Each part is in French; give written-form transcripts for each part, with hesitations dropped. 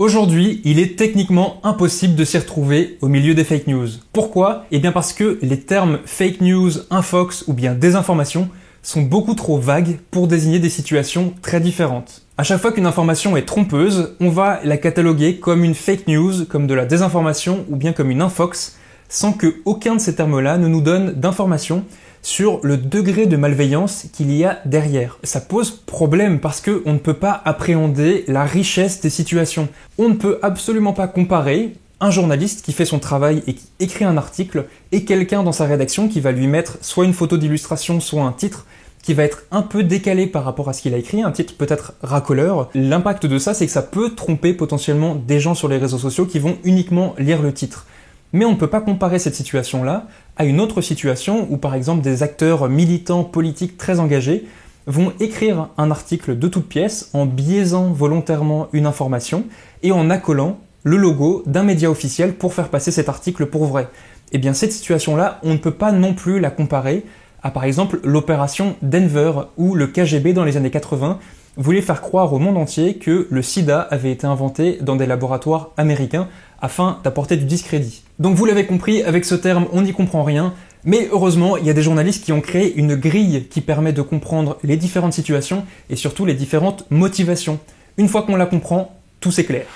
Aujourd'hui, il est techniquement impossible de s'y retrouver au milieu des fake news. Pourquoi? Eh bien parce que les termes fake news, infox ou bien désinformation sont beaucoup trop vagues pour désigner des situations très différentes. À chaque fois qu'une information est trompeuse, on va la cataloguer comme une fake news, comme de la désinformation ou bien comme une infox, sans que aucun de ces termes-là ne nous donne d'informations sur le degré de malveillance qu'il y a derrière. Ça pose problème parce qu'on ne peut pas appréhender la richesse des situations. On ne peut absolument pas comparer un journaliste qui fait son travail et qui écrit un article et quelqu'un dans sa rédaction qui va lui mettre soit une photo d'illustration, soit un titre qui va être un peu décalé par rapport à ce qu'il a écrit, un titre peut-être racoleur. L'impact de ça, c'est que ça peut tromper potentiellement des gens sur les réseaux sociaux qui vont uniquement lire le titre. Mais on ne peut pas comparer cette situation-là à une autre situation où par exemple des acteurs militants politiques très engagés vont écrire un article de toutes pièces en biaisant volontairement une information et en accolant le logo d'un média officiel pour faire passer cet article pour vrai. Et bien cette situation-là, on ne peut pas non plus la comparer à par exemple l'opération Denver où le KGB dans les années 80 voulait faire croire au monde entier que le sida avait été inventé dans des laboratoires américains afin d'apporter du discrédit. Donc vous l'avez compris, avec ce terme, on n'y comprend rien, mais heureusement, il y a des journalistes qui ont créé une grille qui permet de comprendre les différentes situations et surtout les différentes motivations. Une fois qu'on la comprend, tout s'éclaire.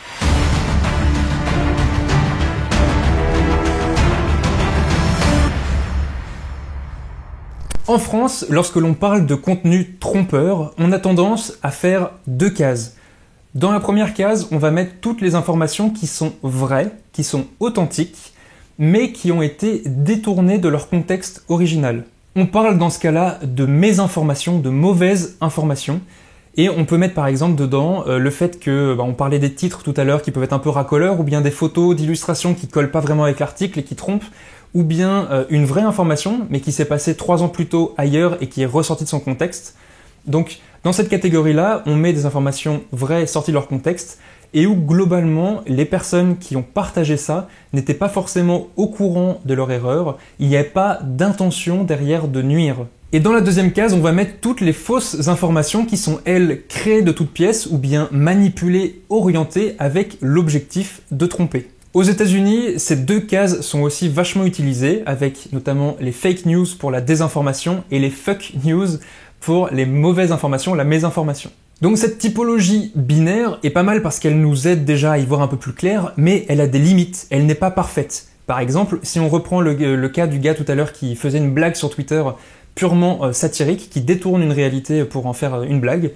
En France, lorsque l'on parle de contenu trompeur, on a tendance à faire deux cases. Dans la première case, on va mettre toutes les informations qui sont vraies, qui sont authentiques, mais qui ont été détournées de leur contexte original. On parle dans ce cas-là de mésinformations, de mauvaises informations, et on peut mettre par exemple dedans le fait que, on parlait des titres tout à l'heure qui peuvent être un peu racoleurs, ou bien des photos d'illustrations qui collent pas vraiment avec l'article et qui trompent, ou bien une vraie information, mais qui s'est passée 3 ans plus tôt ailleurs et qui est ressortie de son contexte. Donc, dans cette catégorie-là, on met des informations vraies sorties de leur contexte et où, globalement, les personnes qui ont partagé ça n'étaient pas forcément au courant de leur erreur, il n'y avait pas d'intention derrière de nuire. Et dans la deuxième case, on va mettre toutes les fausses informations qui sont, elles, créées de toutes pièces ou bien manipulées, orientées avec l'objectif de tromper. Aux États-Unis, ces deux cases sont aussi vachement utilisées, avec notamment les fake news pour la désinformation et les fuck news pour les mauvaises informations, la mésinformation. Donc cette typologie binaire est pas mal parce qu'elle nous aide déjà à y voir un peu plus clair, mais elle a des limites, elle n'est pas parfaite. Par exemple, si on reprend le cas du gars tout à l'heure qui faisait une blague sur Twitter purement satirique, qui détourne une réalité pour en faire une blague,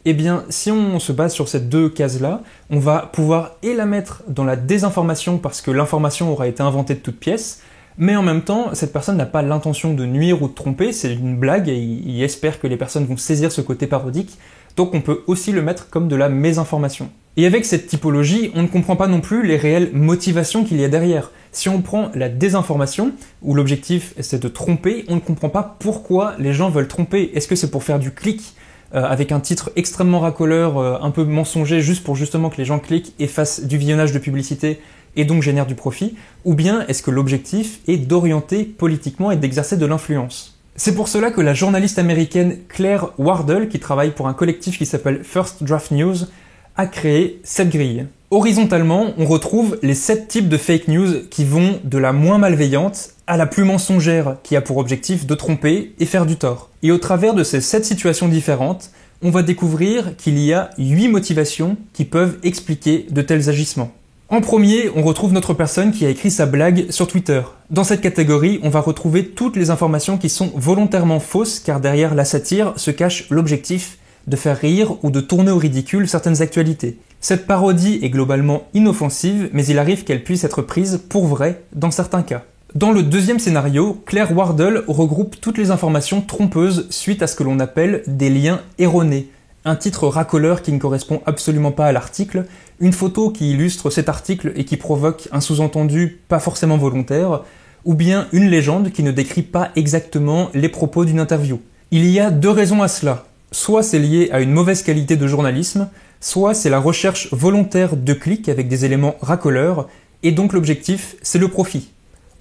eh bien, si on se base sur ces deux cases-là, on va pouvoir et la mettre dans la désinformation parce que l'information aura été inventée de toutes pièces, mais en même temps, cette personne n'a pas l'intention de nuire ou de tromper, c'est une blague et il espère que les personnes vont saisir ce côté parodique, donc on peut aussi le mettre comme de la mésinformation. Et avec cette typologie, on ne comprend pas non plus les réelles motivations qu'il y a derrière. Si on prend la désinformation, où l'objectif c'est de tromper, on ne comprend pas pourquoi les gens veulent tromper. Est-ce que c'est pour faire du clic avec un titre extrêmement racoleur, un peu mensonger, juste pour justement que les gens cliquent et fassent du visionnage de publicité et donc génèrent du profit, ou bien est-ce que l'objectif est d'orienter politiquement et d'exercer de l'influence? C'est pour cela que la journaliste américaine Claire Wardle, qui travaille pour un collectif qui s'appelle First Draft News, a créé cette grille. Horizontalement, on retrouve les 7 types de fake news qui vont de la moins malveillante à la plus mensongère, qui a pour objectif de tromper et faire du tort. Et au travers de ces 7 situations différentes, on va découvrir qu'il y a 8 motivations qui peuvent expliquer de tels agissements. En premier, on retrouve notre personne qui a écrit sa blague sur Twitter. Dans cette catégorie, on va retrouver toutes les informations qui sont volontairement fausses, car derrière la satire se cache l'objectif de faire rire ou de tourner au ridicule certaines actualités. Cette parodie est globalement inoffensive, mais il arrive qu'elle puisse être prise pour vrai dans certains cas. Dans le deuxième scénario, Claire Wardle regroupe toutes les informations trompeuses suite à ce que l'on appelle des liens erronés. Un titre racoleur qui ne correspond absolument pas à l'article, une photo qui illustre cet article et qui provoque un sous-entendu pas forcément volontaire, ou bien une légende qui ne décrit pas exactement les propos d'une interview. Il y a 2 raisons à cela. Soit c'est lié à une mauvaise qualité de journalisme, soit c'est la recherche volontaire de clics avec des éléments racoleurs, et donc l'objectif, c'est le profit.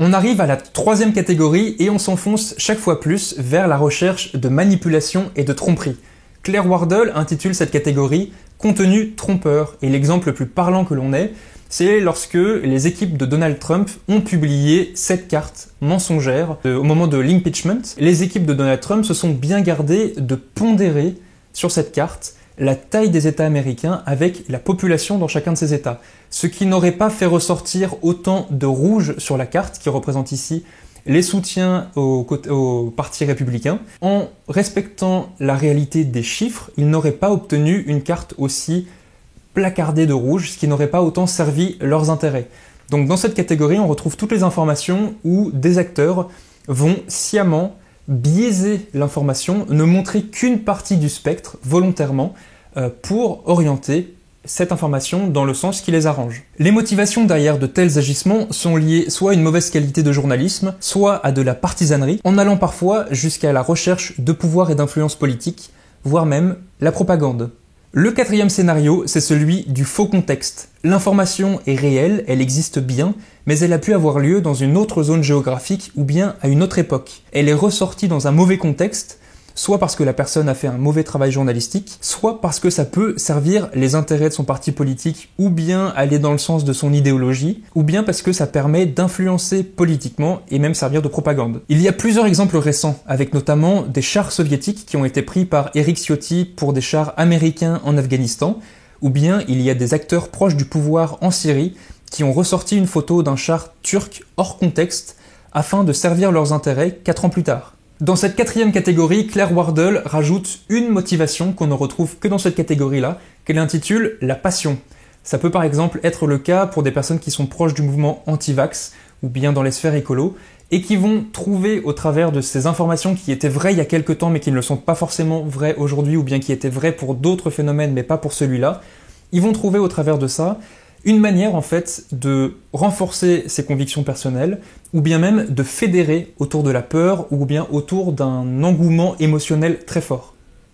On arrive à la 3e catégorie et on s'enfonce chaque fois plus vers la recherche de manipulation et de tromperie. Claire Wardle intitule cette catégorie contenu trompeur. Et l'exemple le plus parlant que l'on ait, c'est lorsque les équipes de Donald Trump ont publié cette carte mensongère au moment de l'impeachment. Les équipes de Donald Trump se sont bien gardées de pondérer sur cette carte la taille des États américains avec la population dans chacun de ces États. Ce qui n'aurait pas fait ressortir autant de rouge sur la carte, qui représente ici les soutiens au parti républicain. En respectant la réalité des chiffres, ils n'auraient pas obtenu une carte aussi placardée de rouge, ce qui n'aurait pas autant servi leurs intérêts. Donc dans cette catégorie, on retrouve toutes les informations où des acteurs vont sciemment biaiser l'information, ne montrer qu'une partie du spectre volontairement pour orienter cette information dans le sens qui les arrange. Les motivations derrière de tels agissements sont liées soit à une mauvaise qualité de journalisme, soit à de la partisanerie, en allant parfois jusqu'à la recherche de pouvoir et d'influence politique, voire même la propagande. Le quatrième scénario, c'est celui du faux contexte. L'information est réelle, elle existe bien, mais elle a pu avoir lieu dans une autre zone géographique ou bien à une autre époque. Elle est ressortie dans un mauvais contexte, soit parce que la personne a fait un mauvais travail journalistique, soit parce que ça peut servir les intérêts de son parti politique, ou bien aller dans le sens de son idéologie, ou bien parce que ça permet d'influencer politiquement et même servir de propagande. Il y a plusieurs exemples récents, avec notamment des chars soviétiques qui ont été pris par Eric Ciotti pour des chars américains en Afghanistan, ou bien il y a des acteurs proches du pouvoir en Syrie qui ont ressorti une photo d'un char turc hors contexte afin de servir leurs intérêts 4 ans plus tard. Dans cette quatrième catégorie, Claire Wardle rajoute une motivation qu'on ne retrouve que dans cette catégorie-là, qu'elle intitule la passion. Ça peut par exemple être le cas pour des personnes qui sont proches du mouvement anti-vax ou bien dans les sphères écolo et qui vont trouver au travers de ces informations qui étaient vraies il y a quelque temps mais qui ne le sont pas forcément vraies aujourd'hui ou bien qui étaient vraies pour d'autres phénomènes mais pas pour celui-là, ils vont trouver au travers de ça une manière en fait de renforcer ses convictions personnelles ou bien même de fédérer autour de la peur ou bien autour d'un engouement émotionnel très fort.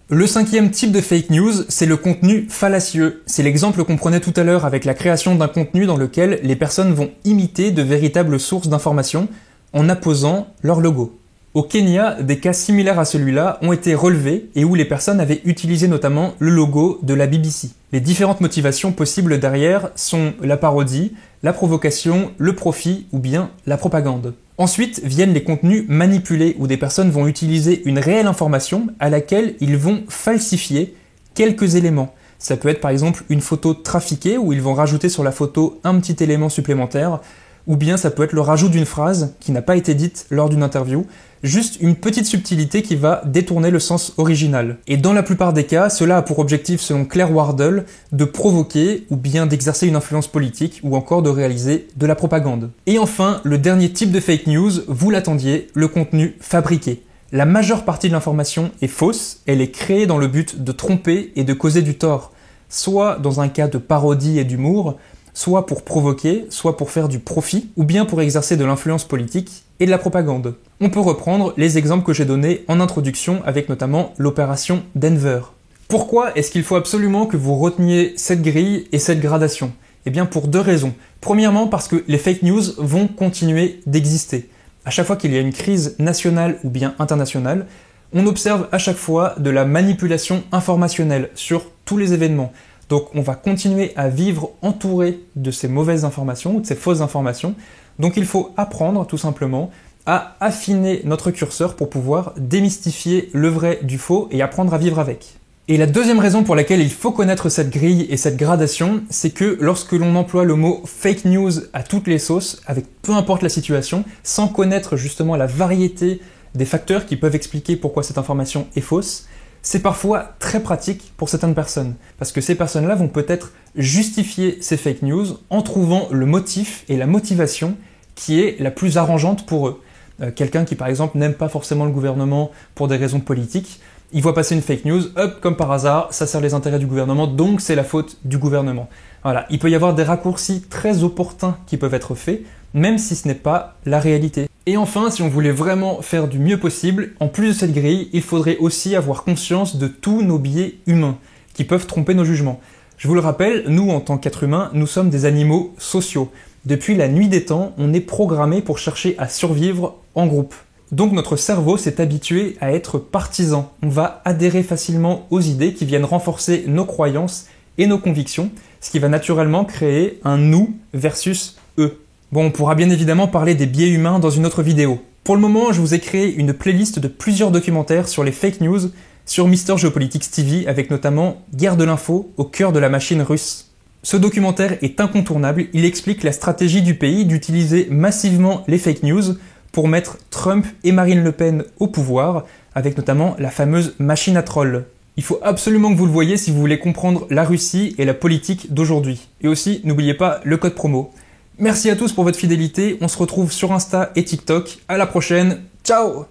Le cinquième type de fake news, c'est le contenu fallacieux. C'est l'exemple qu'on prenait tout à l'heure avec la création d'un contenu dans lequel les personnes vont imiter de véritables sources d'informations en apposant leur logo. Au Kenya, des cas similaires à celui-là ont été relevés et où les personnes avaient utilisé notamment le logo de la BBC. Les différentes motivations possibles derrière sont la parodie, la provocation, le profit ou bien la propagande. Ensuite viennent les contenus manipulés où des personnes vont utiliser une réelle information à laquelle ils vont falsifier quelques éléments. Ça peut être par exemple une photo trafiquée où ils vont rajouter sur la photo un petit élément supplémentaire, ou bien ça peut être le rajout d'une phrase qui n'a pas été dite lors d'une interview, juste une petite subtilité qui va détourner le sens original. Et dans la plupart des cas, cela a pour objectif, selon Claire Wardle, de provoquer ou bien d'exercer une influence politique ou encore de réaliser de la propagande. Et enfin, le dernier type de fake news, vous l'attendiez, le contenu fabriqué. La majeure partie de l'information est fausse, elle est créée dans le but de tromper et de causer du tort, soit dans un cas de parodie et d'humour, soit pour provoquer, soit pour faire du profit, ou bien pour exercer de l'influence politique et de la propagande. On peut reprendre les exemples que j'ai donnés en introduction avec notamment l'opération Denver. Pourquoi est-ce qu'il faut absolument que vous reteniez cette grille et cette gradation ? Eh bien pour 2 raisons. Premièrement parce que les fake news vont continuer d'exister. À chaque fois qu'il y a une crise nationale ou bien internationale, on observe à chaque fois de la manipulation informationnelle sur tous les événements. Donc on va continuer à vivre entouré de ces mauvaises informations ou de ces fausses informations. Donc il faut apprendre tout simplement à affiner notre curseur pour pouvoir démystifier le vrai du faux et apprendre à vivre avec. Et la deuxième raison pour laquelle il faut connaître cette grille et cette gradation, c'est que lorsque l'on emploie le mot fake news à toutes les sauces, avec peu importe la situation, sans connaître justement la variété des facteurs qui peuvent expliquer pourquoi cette information est fausse, c'est parfois très pratique pour certaines personnes, parce que ces personnes-là vont peut-être justifier ces fake news en trouvant le motif et la motivation qui est la plus arrangeante pour eux. Quelqu'un qui par exemple n'aime pas forcément le gouvernement pour des raisons politiques, il voit passer une fake news, hop, comme par hasard, ça sert les intérêts du gouvernement, donc c'est la faute du gouvernement. Voilà, il peut y avoir des raccourcis très opportuns qui peuvent être faits, même si ce n'est pas la réalité. Et enfin, si on voulait vraiment faire du mieux possible, en plus de cette grille, il faudrait aussi avoir conscience de tous nos biais humains, qui peuvent tromper nos jugements. Je vous le rappelle, nous, en tant qu'êtres humains, nous sommes des animaux sociaux. Depuis la nuit des temps, on est programmé pour chercher à survivre en groupe. Donc notre cerveau s'est habitué à être partisan. On va adhérer facilement aux idées qui viennent renforcer nos croyances et nos convictions, ce qui va naturellement créer un nous versus eux. Bon, on pourra bien évidemment parler des biais humains dans une autre vidéo. Pour le moment, je vous ai créé une playlist de plusieurs documentaires sur les fake news sur Mister Geopolitics TV, avec notamment Guerre de l'info au cœur de la machine russe. Ce documentaire est incontournable, il explique la stratégie du pays d'utiliser massivement les fake news pour mettre Trump et Marine Le Pen au pouvoir, avec notamment la fameuse machine à trolls. Il faut absolument que vous le voyiez si vous voulez comprendre la Russie et la politique d'aujourd'hui. Et aussi, n'oubliez pas le code promo. Merci à tous pour votre fidélité, on se retrouve sur Insta et TikTok. À la prochaine, ciao!